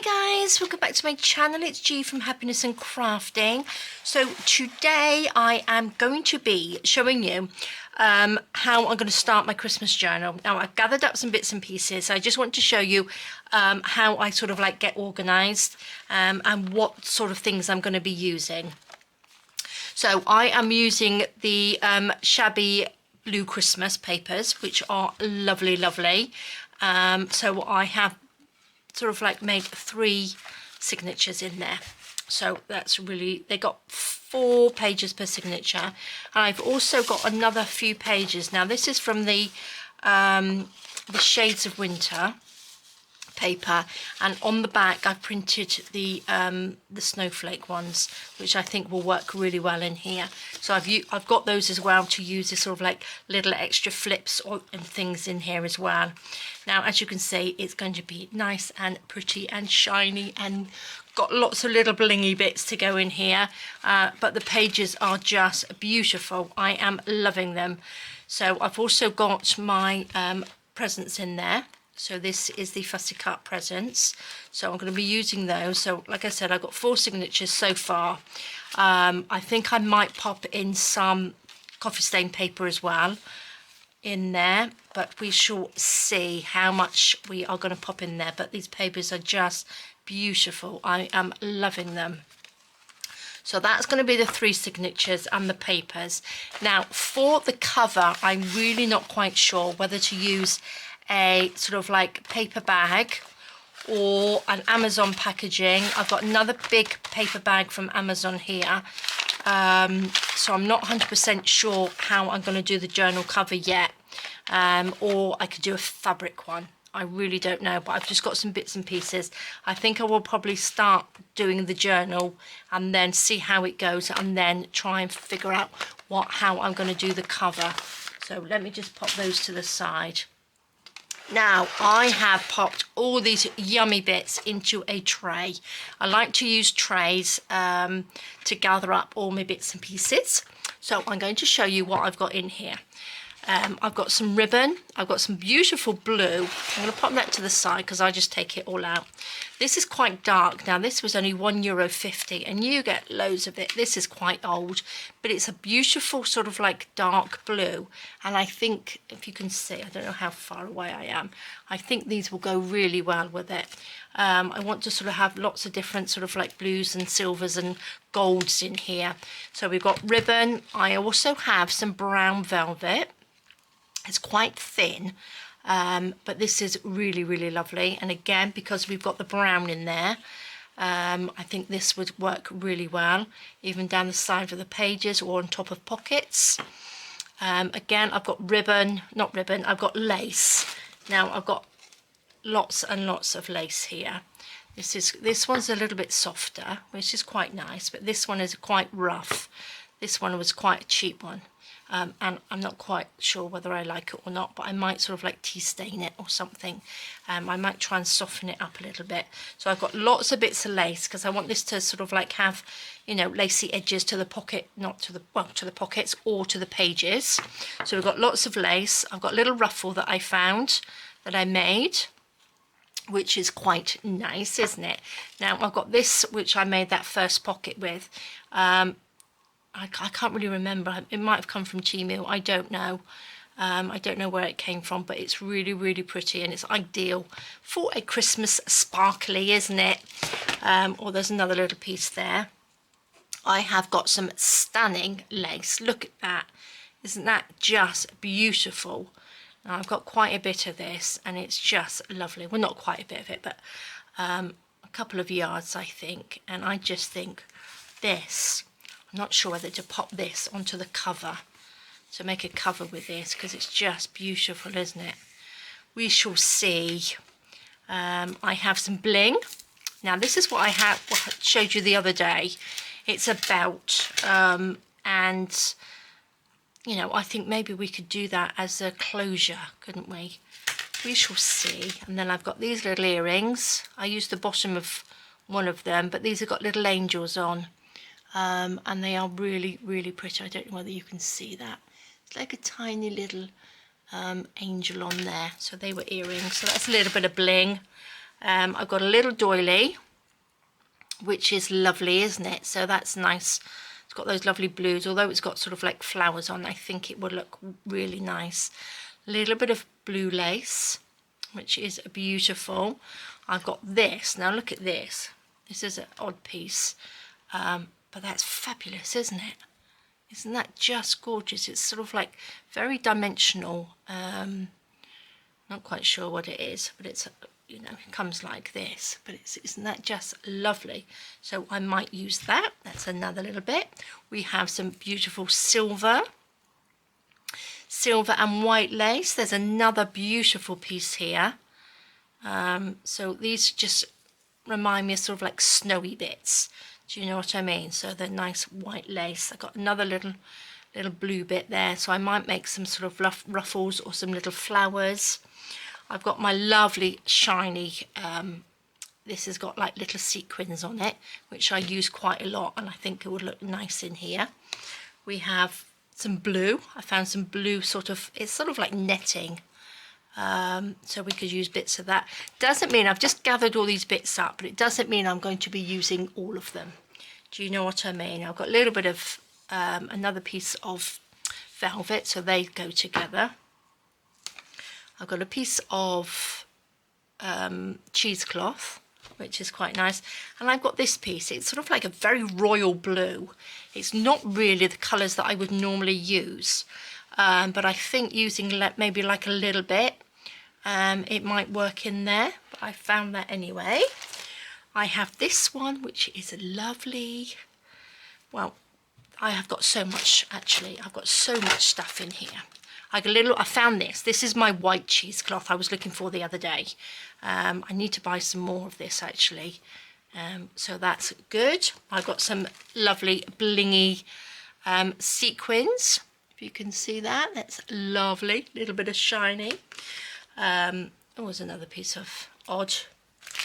Hi guys, welcome back to my channel. It's G from Happiness and Crafting. So today I am going to be showing you how I'm going to start my Christmas journal. Now I've gathered up some bits and pieces. I just want to show you how I sort of like get organized and what sort of things I'm going to be using. So I am using the Shabby Blue Christmas papers, which are lovely. So I have sort of like made 3 signatures in there, so that's really, they got 4 pages per signature. And I've also got another few pages. Now this is from the Shades of Winter paper, and on the back I've printed the Snowflake ones, which I think will work really well in here. So I've got those as well to use as sort of like little extra flips and things in here as well. Now as you can see, it's going to be nice and pretty and shiny and got lots of little blingy bits to go in here, but the pages are just beautiful. I am loving them. So I've also got my presents in there. So this is the Fussy cut presents, so I'm going to be using those. So like I said, I've got 4 signatures so far. I think I might pop in some coffee stain paper as well in there, but we shall see how much we are going to pop in there. But these papers are just beautiful. I am loving them. So that's going to be the 3 signatures and the papers. Now for the cover, I'm really not quite sure whether to use a sort of like paper bag or an Amazon packaging. I've got another big paper bag from Amazon here, so I'm not 100% sure how I'm going to do the journal cover yet, or I could do a fabric one. I really don't know, but I've just got some bits and pieces. I think I will probably start doing the journal and then see how it goes, and then try and figure out how I'm going to do the cover. So let me just pop those to the side. Now I have popped all these yummy bits into a tray. I like to use trays to gather up all my bits and pieces. So I'm going to show you what I've got in here. I've got some ribbon, I've got some beautiful blue. I'm going to pop that to the side because I just take it all out. This is quite dark. Now this was only €1.50 and you get loads of it. This is quite old, but it's a beautiful sort of like dark blue, and I think, if you can see, I don't know how far away I am, I think these will go really well with it. I want to sort of have lots of different sort of like blues and silvers and golds in here. So we've got ribbon. I also have some brown velvet. It's quite thin, but this is really lovely. And again, because we've got the brown in there, I think this would work really well, even down the side of the pages or on top of pockets. Again, I've got I've got lace. Now I've got lots and lots of lace here. This one's a little bit softer, which is quite nice, but this one is quite rough. This one was quite a cheap one. And I'm not quite sure whether I like it or not, but I might sort of like tea stain it or something. I might try and soften it up a little bit. So I've got lots of bits of lace because I want this to sort of like have, you know, lacy edges to the pocket, not to the, well, to the pockets or to the pages. So we've got lots of lace. I've got a little ruffle that I found that I made, which is quite nice, isn't it? Now I've got this, which I made that first pocket with. I can't really remember. It might have come from Temu. I don't know. I don't know where it came from, but it's really pretty, and it's ideal for a Christmas sparkly, isn't it? Or there's another little piece there. I have got some stunning lace. Look at that. Isn't that just beautiful? Now I've got quite a bit of this, and it's just lovely. Well, not quite a bit of it, but a couple of yards, I think. And I just think this, I'm not sure whether to pop this onto the cover, to make a cover with this, because it's just beautiful, isn't it? We shall see. I have some bling. Now this is what I showed you the other day. It's a belt, and you know, I think maybe we could do that as a closure, couldn't we? We shall see. And then I've got these little earrings. I used the bottom of one of them, but these have got little angels on. And they are really pretty. I don't know whether you can see that. It's like a tiny little angel on there. So they were earrings. So that's a little bit of bling. I've got a little doily, which is lovely, isn't it? So that's nice. It's got those lovely blues, although it's got sort of like flowers on. I think it would look really nice. A little bit of blue lace, which is beautiful. I've got this. Now look at this. This is an odd piece, but that's fabulous, isn't it? Isn't that just gorgeous? It's sort of like very dimensional. Not quite sure what it is, but it's, you know, it comes like this, but isn't that just lovely? So I might use that. That's another little bit. We have some beautiful silver and white lace. There's another beautiful piece here. So these just remind me of sort of like snowy bits. Do you know what I mean? So they're nice white lace. I've got another little blue bit there, so I might make some sort of ruffles or some little flowers. I've got my lovely shiny, this has got like little sequins on it, which I use quite a lot, and I think it would look nice in here. We have some blue. I found some blue sort of, it's sort of like netting, so we could use bits of that. Doesn't mean, I've just gathered all these bits up, but it doesn't mean I'm going to be using all of them. Do you know what I mean? I've got a little bit of another piece of velvet, so they go together. I've got a piece of cheesecloth, which is quite nice, and I've got this piece. It's sort of like a very royal blue. It's not really the colours that I would normally use, but I think using maybe like a little bit, it might work in there, but I found that anyway. I have this one, which is lovely. Well, I have got so much, actually. I've got so much stuff in here. I found this. This is my white cheesecloth I was looking for the other day. I need to buy some more of this, actually. So that's good. I've got some lovely blingy sequins. If you can see that, that's lovely. A little bit of shiny. Oh, there's another piece of odd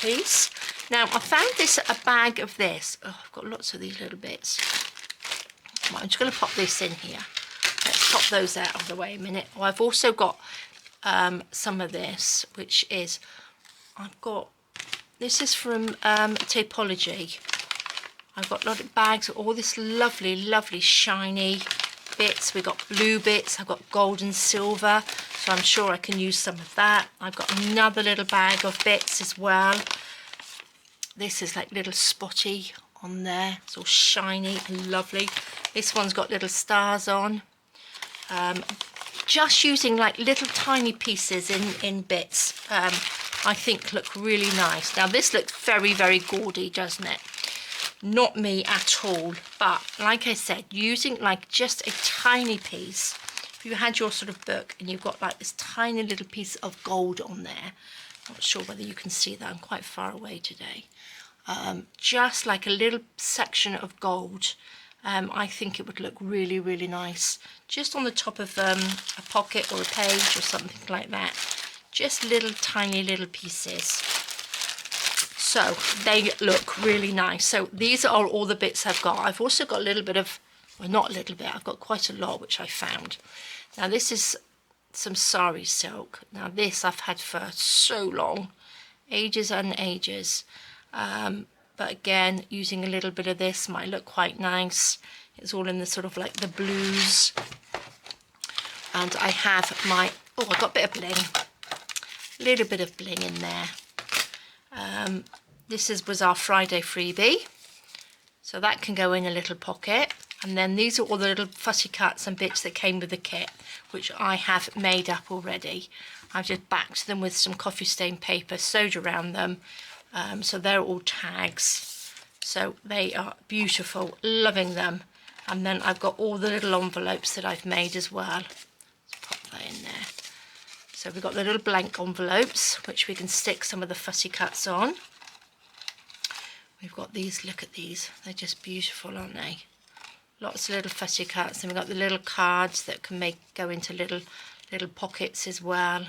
piece. Now, I found a bag of this. Oh, I've got lots of these little bits. Right, I'm just going to pop this in here. Let's pop those out of the way a minute. Oh, I've also got some of this, which is, this is from Tapology. I've got a lot of bags of all this lovely, lovely shiny bits. We've got blue bits. I've got gold and silver, so I'm sure I can use some of that. I've got another little bag of bits as well. This is like little spotty on there. It's all shiny and lovely. This one's got little stars on. Just using like little tiny pieces in bits, I think look really nice. Now this looks very, very gaudy, doesn't it? Not me at all, but like I said, using like just a tiny piece. If you had your sort of book and you've got like this tiny little piece of gold on there, not sure whether you can see that, I'm quite far away today. Just like a little section of gold, I think it would look really, really nice. Just on the top of a pocket or a page or something like that. Just little tiny little pieces. So they look really nice. So these are all the bits I've got. I've also got a little bit of, well, not a little bit, I've got quite a lot which I found. Now this is some sari silk. Now this I've had for so long, ages and ages. But again, using a little bit of this might look quite nice. It's all in the sort of like the blues. And I have my, oh, I got a bit of bling. A little bit of bling in there. This was our Friday freebie. So that can go in a little pocket. And then these are all the little fussy cuts and bits that came with the kit, which I have made up already. I've just backed them with some coffee stain paper, sewed around them. So they're all tags. So they are beautiful, loving them. And then I've got all the little envelopes that I've made as well. Let's pop that in there. So we've got the little blank envelopes, which we can stick some of the fussy cuts on. We've got these, look at these. They're just beautiful, aren't they? Lots of little fussy cuts. And we've got the little cards that can go into little pockets as well.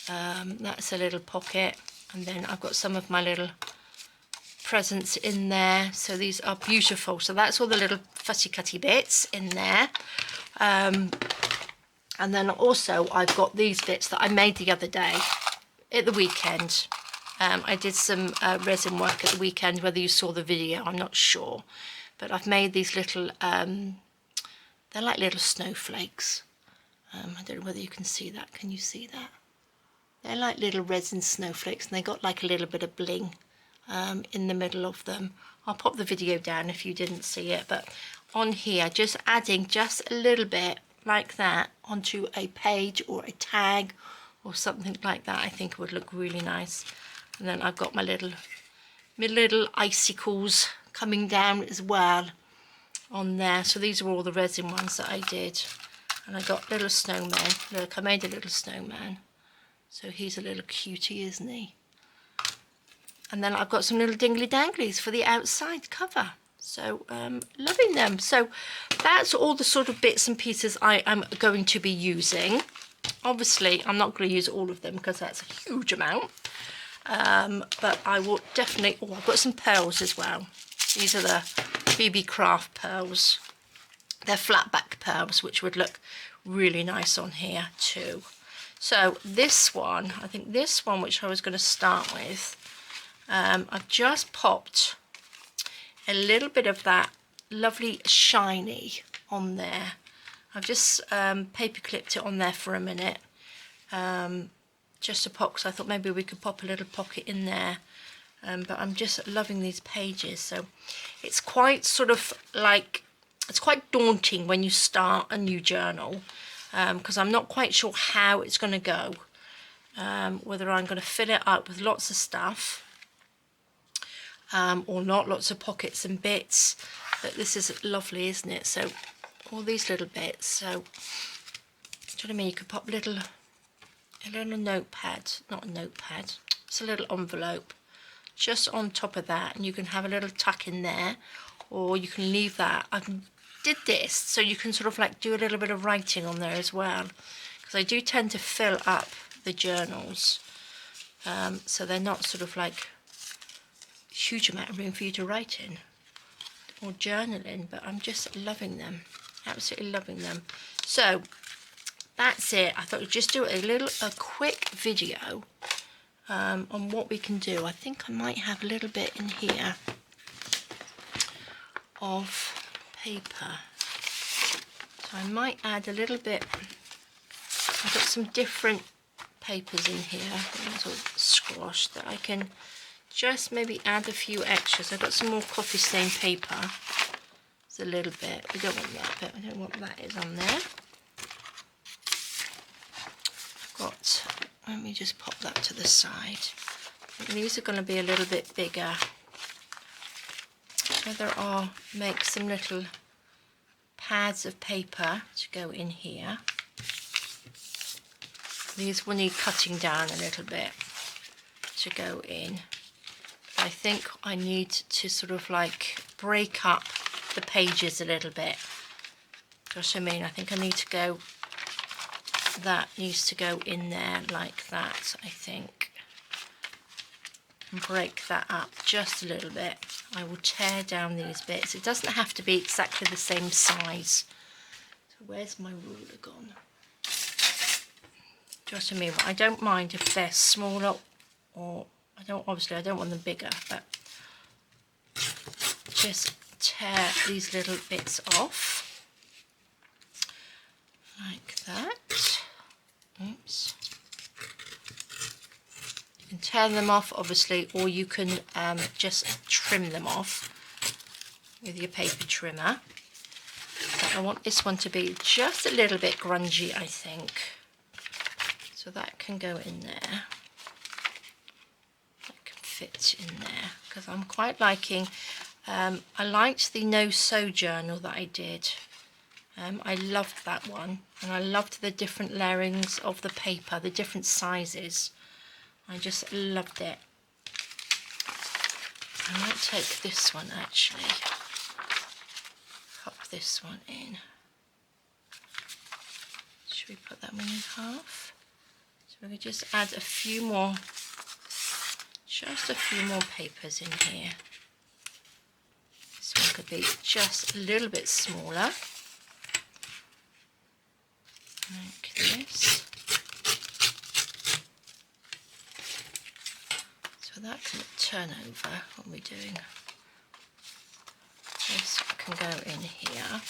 That's a little pocket. And then I've got some of my little presents in there. So these are beautiful. So that's all the little fussy cutty bits in there. And then also I've got these bits that I made the other day at the weekend. I did some resin work at the weekend, whether you saw the video, I'm not sure. But I've made these little, they're like little snowflakes. I don't know whether you can see that. Can you see that? They're like little resin snowflakes, and they got like a little bit of bling in the middle of them. I'll pop the video down if you didn't see it, but on here, just adding just a little bit like that onto a page or a tag or something like that, I think it would look really nice. And then I've got my little icicles coming down as well on there. So these are all the resin ones that I did. And I got little snowman. Look, I made a little snowman. So he's a little cutie, isn't he? And then I've got some little dingly danglies for the outside cover. So loving them. So that's all the sort of bits and pieces I am going to be using. Obviously, I'm not going to use all of them because that's a huge amount. But I will definitely... Oh, I've got some pearls as well. These are the BB Craft pearls. They're flat back pearls, which would look really nice on here too. So this one, I think this one, which I was going to start with, I've just popped a little bit of that lovely shiny on there. I've just paper clipped it on there for a minute, just to pop, because I thought maybe we could pop a little pocket in there. But I'm just loving these pages. So it's quite sort of like, it's quite daunting when you start a new journal, because I'm not quite sure how it's going to go, whether I'm going to fill it up with lots of stuff or not, lots of pockets and bits. But this is lovely, isn't it? So all these little bits. So do you know what I mean? You could pop a little notepad, not a notepad, it's a little envelope just on top of that, and you can have a little tuck in there, or you can leave that. I did this so you can sort of like do a little bit of writing on there as well, because I do tend to fill up the journals, so they're not sort of like huge amount of room for you to write in or journal in, but I'm just loving them, absolutely loving them. So that's it. I thought I'd just do a quick video on what we can do. I think I might have a little bit in here of paper, so I might add a little bit. I've got some different papers in here, sort of squash, that I can just maybe add a few extras. I've got some more coffee stain paper. It's a little bit, we don't want that bit, I don't want that is on there. I've got, let me just pop that to the side. These are going to be a little bit bigger. Whether I'll make some little pads of paper to go in here. These will need cutting down a little bit to go in. I think I need to sort of like break up the pages a little bit. Do you know what I mean? I think I need to go, that needs to go in there like that, I think. And break that up just a little bit. I will tear down these bits. It doesn't have to be exactly the same size. So where's my ruler gone? Do you know what I mean? I don't mind if they're smaller, or obviously I don't want them bigger, but just tear these little bits off like that. Oops. You can tear them off obviously, or you can just trim them off with your paper trimmer. But I want this one to be just a little bit grungy, I think. So that can go in there. That can fit in there, because I'm quite liking, I liked the No Sew journal that I did. I loved that one, and I loved the different layerings of the paper, the different sizes. I just loved it. I might take this one actually, pop this one in. Should we put that one in half? So we just add a few more, just a few more papers in here. This one could be just a little bit smaller, like this. So that can turn over. What are we doing? This can go in here.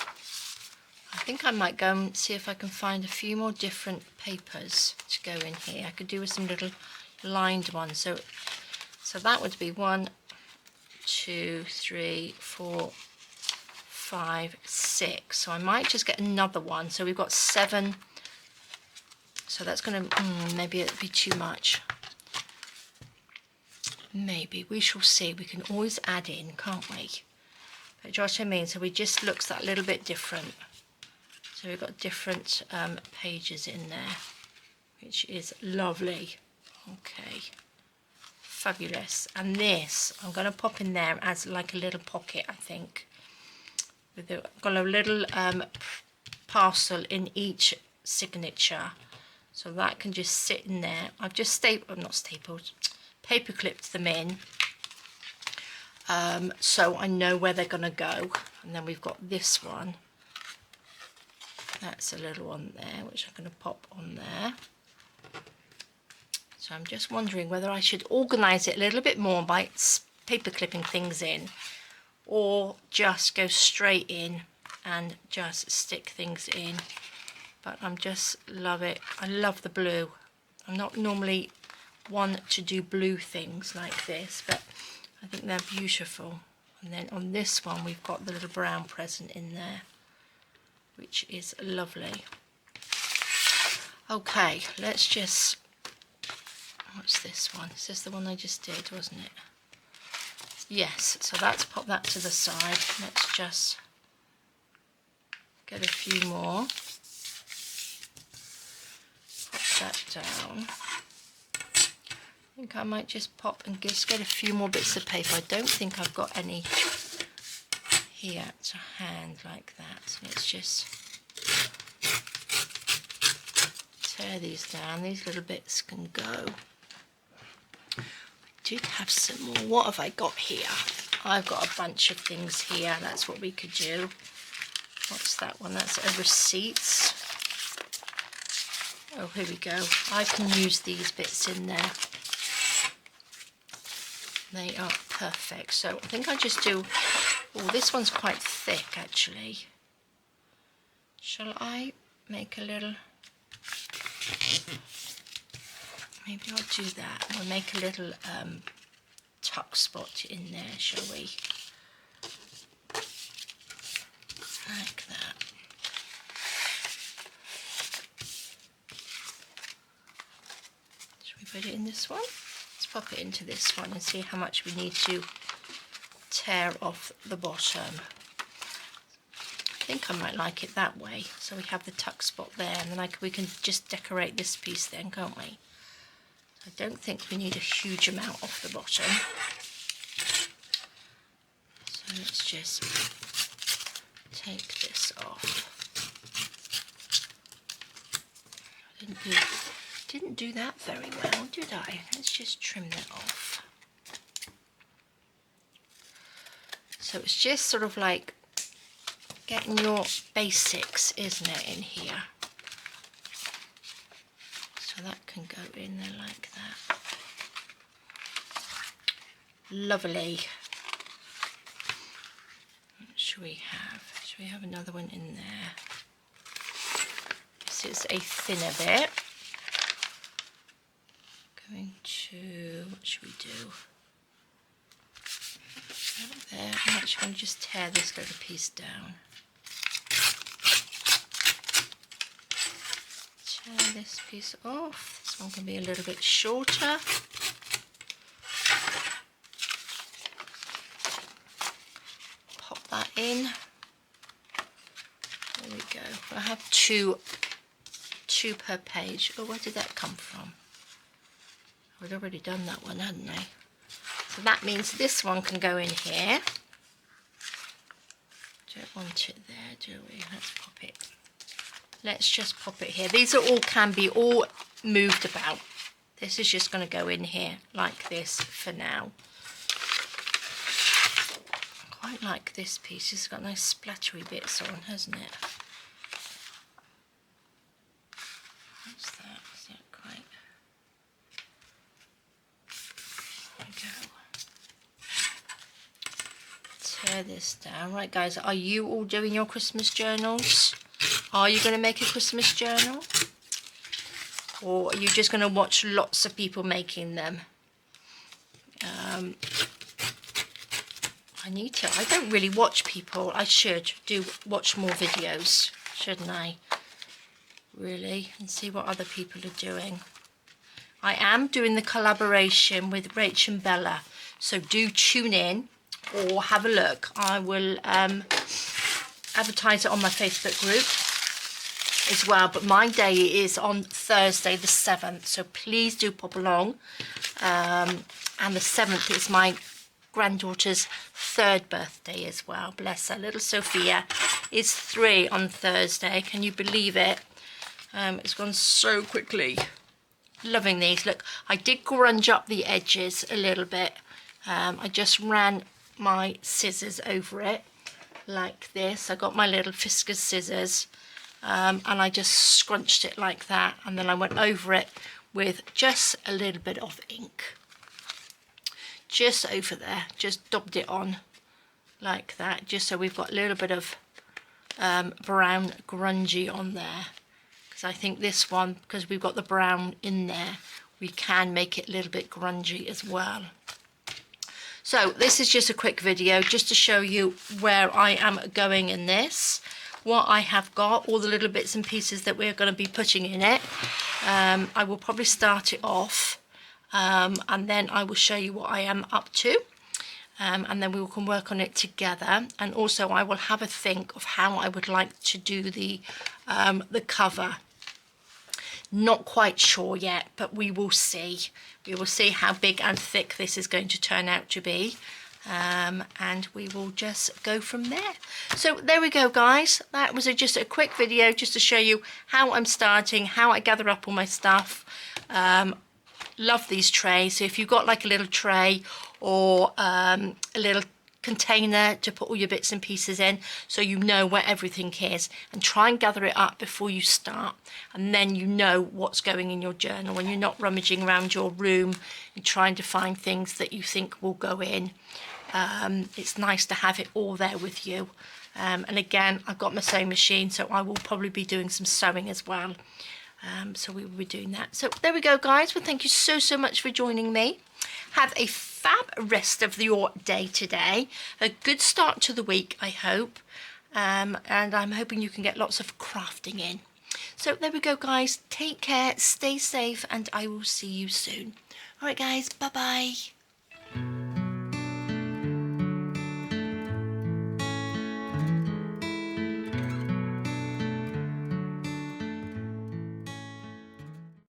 I think I might go and see if I can find a few more different papers to go in here. I could do with some little lined ones. So that would be 1, 2, 3, 4, 5, 6. So I might just get another one. So we've got 7. So that's going to, maybe it'd be too much. Maybe, we shall see. We can always add in, can't we? But do you know what I mean? So we just looks that little bit different. So we've got different pages in there, which is lovely. Okay, fabulous. And this, I'm going to pop in there as like a little pocket, I think. I've got a little parcel in each signature. So that can just sit in there. I've just paper clipped them in. So I know where they're going to go. And then we've got this one. That's a little one there, which I'm going to pop on there. So I'm just wondering whether I should organise it a little bit more by paper clipping things in, or just go straight in and just stick things in. But I'm just love it. I love the blue. I'm not normally one to do blue things like this, but I think they're beautiful. And then on this one we've got the little brown present in there, which is lovely. Okay, let's just, what's this one? Is this the one I just did, wasn't it? Yes, so let's pop that to the side. Let's just get a few more. Pop that down. I think I might just pop and just get a few more bits of paper. I don't think I've got any here to hand like that. So let's just tear these down. These little bits can go. I did have some more. What have I got here? I've got a bunch of things here. That's what we could do. What's that one? That's a receipts. Oh, here we go. I can use these bits in there. They are perfect. So I think I just do, oh, this one's quite thick actually. Shall I make a little, maybe I'll do that. We'll make a little tuck spot in there, shall we? Like that. Shall we put it in this one? Let's pop it into this one and see how much we need to tear off the bottom. I think I might like it that way. So we have the tuck spot there, and then we can just decorate this piece then, can't we? I don't think we need a huge amount off the bottom. So let's just take this off. I didn't do that very well, did I? Let's just trim that off. So it's just sort of like getting your basics, isn't it, in here? So that can go in there like that. Lovely. What should we have? Should we have another one in there? This is a thinner bit. Going to, what should we do? There. I'm actually going to just tear this little piece down. Tear this piece off. This one can be a little bit shorter. Pop that in. There we go. I have two per page. Oh, where did that come from? I'd already done that one, hadn't I? So that means this one can go in here. Don't want it there, do we? Let's pop it. Let's just pop it here. These are all can be all moved about. This is just going to go in here like this for now. I quite like this piece. It's got nice splattery bits on, hasn't it? What's that? Is that quite? There we go. tear this down. Right, guys, are you all doing your Christmas journals? Are you going to make a Christmas journal? Or are you just going to watch lots of people making them? I don't really watch people. I should watch more videos, shouldn't I? Really, and see what other people are doing. I am doing the collaboration with Rach and Bella, so do tune in or have a look. I will advertise it on my Facebook group as well, but my day is on Thursday the 7th, so please do pop along. And the 7th is my granddaughter's 3rd birthday as well, bless her. Little Sophia is 3 on Thursday. Can you believe it? It's gone so quickly. Loving these. Look, I did grunge up the edges a little bit. I just ran my scissors over it like this. I got my little Fiskars scissors and I just scrunched it like that, and then I went over it with just a little bit of ink. Just over there, just daubed it on like that, just so we've got a little bit of brown grungy on there. Because I think this one, because we've got the brown in there, we can make it a little bit grungy as well. So this is just a quick video just to show you where I am going in this, what I have got, all the little bits and pieces that we're going to be putting in it. I will probably start it off and then I will show you what I am up to. And then we can work on it together, and also I will have a think of how I would like to do the cover. Not quite sure yet, but we will see. We will see how big and thick this is going to turn out to be, and we will just go from there. So there we go, guys. That was just a quick video just to show you how I'm starting, how I gather up all my stuff. Love these trays. So if you've got like a little tray or a little container to put all your bits and pieces in, so you know where everything is, and try and gather it up before you start, and then you know what's going in your journal when you're not rummaging around your room and trying to find things that you think will go in. It's nice to have it all there with you. And again, I've got my sewing machine, so I will probably be doing some sewing as well. So we will be doing that. So there we go, guys. Well, thank you so much for joining me. Have a fab rest of your day today. A good start to the week, I hope. And I'm hoping you can get lots of crafting in. So there we go, guys. Take care, stay safe, and I will see you soon. All right, guys. Bye-bye.